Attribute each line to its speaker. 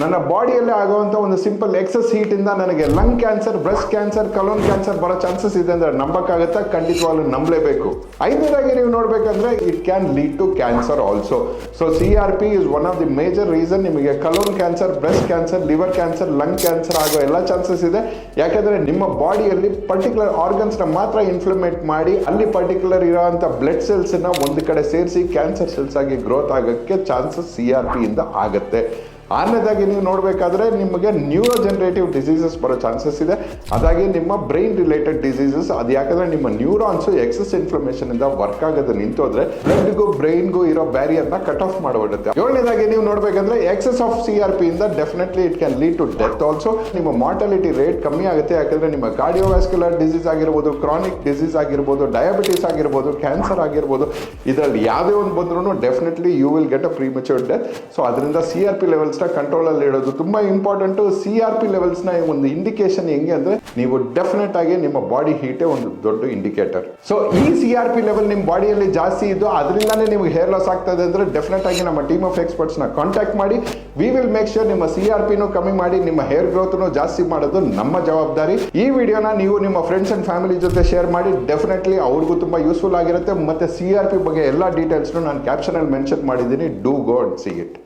Speaker 1: ನನ್ನ ಬಾಡಿಯಲ್ಲಿ ಆಗುವಂತ ಒಂದು ಸಿಂಪಲ್ ಎಕ್ಸಸ್ ಹೀಟ್ ಇಂದ ನನಗೆ lung cancer, breast cancer, colon cancer ಬರೋ ಚಾನ್ಸಸ್ ಇದೆ ಅಂದ್ರೆ ನಂಬಕ್ಕಾಗತ್ತಾ? ಖಂಡಿತವಾಗ್ಲೂ ನಂಬಲೇಬೇಕು. ಐದನೇದಾಗಿ ನೀವು ನೋಡ್ಬೇಕಂದ್ರೆ it can lead to cancer also. So CRP is one of the major reason ನಿಮಗೆ colon cancer, breast cancer, liver cancer, lung cancer ಆಗೋ ಎಲ್ಲ ಚಾನ್ಸಸ್ ಇದೆ. ಯಾಕಂದ್ರೆ ನಿಮ್ಮ ಬಾಡಿಯಲ್ಲಿ ಪರ್ಟಿಕ್ಯುಲರ್ ಆರ್ಗನ್ಸ್ ನ ಮಾತ್ರ ಇನ್ಫ್ಲಮೇಟ್ ಮಾಡಿ ಅಲ್ಲಿ ಪರ್ಟಿಕ್ಯುಲರ್ ಇರೋಂಥ ಬ್ಲಡ್ ಸೆಲ್ಸ್ ನ ಒಂದು ಕಡೆ ಸೇರಿಸಿ ಕ್ಯಾನ್ಸರ್ ಸೆಲ್ಸ್ ಆಗಿ ಗ್ರೋತ್ ಆಗೋಕ್ಕೆ ಚಾನ್ಸಸ್ CRP ಇಂದ ಆಗುತ್ತೆ. ಆರನೇದಾಗಿ ನೀವು ನೋಡಬೇಕಾದ್ರೆ ನಿಮಗೆ ನ್ಯೂರೋ ಜನರೇಟಿವ್ ಡಿಸೀಸಸ್ ಬರೋ ಚಾನ್ಸಸ್ ಇದೆ. ಅದಾಗಿ ನಿಮ್ಮ ಬ್ರೈನ್ ರಿಲೇಟೆಡ್ ಡಿಸೀಸಸ್. ಅದು ಯಾಕಂದ್ರೆ ನಿಮ್ಮ ನ್ಯೂರಾನ್ಸ್ ಎಕ್ಸಸ್ ಇನ್ಫ್ಲಮೇಷನ್ ಇಂದ ವರ್ಕ್ ಆಗೋದು ನಿಂತೋದ್ರೆ ಬ್ಲಡ್ಗೂ ಬ್ರೈನ್ಗೂ ಇರೋ ಬ್ಯಾರಿಯರ್ ನ ಕಟ್ ಆಫ್ ಮಾಡಿಬಿಡುತ್ತೆ. ಏಳನೇದಾಗಿ ನೀವು ನೋಡ್ಬೇಕಂದ್ರೆ ಎಕ್ಸಸ್ ಆಫ್ CRP ಇಂದ definitely it can lead to death also. ನಿಮ್ಮ ಮಾರ್ಟಾಲಿಟಿ ರೇಟ್ ಕಮ್ಮಿ ಆಗುತ್ತೆ. ಯಾಕಂದ್ರೆ ನಿಮ್ಮ ಕಾರ್ಡಿಯೋವ್ಯಾಸ್ಕ್ಯುಲರ್ ಡಿಸೀಸ್ ಆಗಿರ್ಬೋದು, ಕ್ರಾನಿಕ್ ಡಿಸೀಸ್ ಆಗಿರ್ಬೋದು, ಡಯಾಬಿಟಿಸ್ ಆಗಿರ್ಬೋದು, ಕ್ಯಾನ್ಸರ್ ಆಗಿರ್ಬೋದು, ಇದರಲ್ಲಿ ಯಾವುದೇ ಒಂದು ಬಂದ್ರೂ definitely you will get a premature death. So ಅದರಿಂದ CRP ಲೆವೆಲ್ಸ್ ಕಂಟ್ರೋಲ್ ಅಲ್ಲಿ ಇಡೋದು ತುಂಬಾ ಇಂಪಾರ್ಟೆಂಟ್. CRP ಲೆವೆಲ್ಸ್ ನ ಒಂದು ಇಂಡಿಕೇಶನ್ ಹೆಂಗೆ ಅಂದ್ರೆ ನೀವು ಡೆಫಿನೆಟ್ ಆಗಿ ನಿಮ್ಮ ಬಾಡಿ ಹೀಟೇ ಒಂದು ದೊಡ್ಡ ಇಂಡಿಕೇಟರ್. ಸೊ ಈ CRP ಲೆವೆಲ್ ನಿಮ್ಮ ಬಾಡಿಯಲ್ಲಿ ಜಾಸ್ತಿ ಇದ್ದು ಅದರಿಂದಾನೇ ನಿಮ್ಗೆ ಹೇರ್ ಲಾಸ್ ಆಗ್ತದೆ ಅಂದ್ರೆ ಡೆಫಿನೆಟ್ ಆಗಿ ನಮ್ಮ ಟೀಮ್ ಆಫ್ ಎಕ್ಸ್ಪರ್ಟ್ಸ್ ನ ಕಾಂಟ್ಯಾಕ್ಟ್ ಮಾಡಿ. ವಿ ವಿಲ್ ಮೇಕ್ ಶ್ಯೂರ್ ನಿಮ್ಮ CRP ಕಮ್ಮಿ ಮಾಡಿ ನಿಮ್ಮ ಹೇರ್ ಗ್ರೋತ್ ಜಾಸ್ತಿ ಮಾಡೋದು ನಮ್ಮ ಜವಾಬ್ದಾರಿ. ಈ ವಿಡಿಯೋನ ನೀವು ನಿಮ್ಮ ಫ್ರೆಂಡ್ಸ್ ಅಂಡ್ ಫ್ಯಾಮಿಲಿ ಜೊತೆ ಶೇರ್ ಮಾಡಿ. ಡೆಫಿನೆಟ್ಲಿ ಅವ್ರಿಗೂ ತುಂಬಾ ಯೂಸ್ಫುಲ್ ಆಗಿರುತ್ತೆ. ಮತ್ತೆ CRP ಬಗ್ಗೆ ಎಲ್ಲ ಡೀಟೇಲ್ಸ್ ನಾನು ಕ್ಯಾಪ್ಷನ್ ಅಲ್ಲಿ ಮೆನ್ಷನ್ ಮಾಡಿದ್ದೀನಿ. Do go and C it.